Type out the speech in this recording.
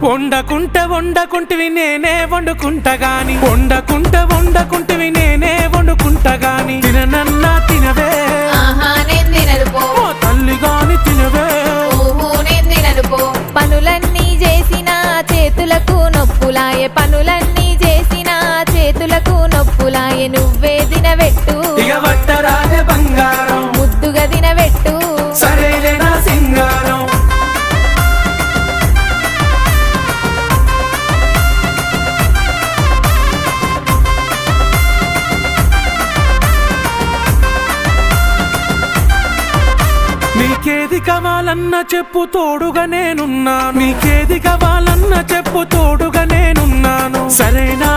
వండకుంటివి నేనే వండుకుంటా గాని వండకుంటివి నేనే వండుకుంటా గాని తిననన్నా తినవే నేను తినను పో ఓ తల్లి గాని తినవే నేను తినను పో పనులన్నీ చేసిన చేతులకు నొప్పులాయే పనులన్నీ చేసిన చేతులకు నొప్పులాయే నువ్వే తినబెట్టు ఇక వట్టరాజే బంగారం ముద్దుగా తినబెట్టు సరేలే నా సింగారం నీకేది కావాలన్నా చెప్పు తోడుగా నేనున్నాను నీకేది కావాలన్నా చెప్పు తోడుగా నేనున్నాను సరేనా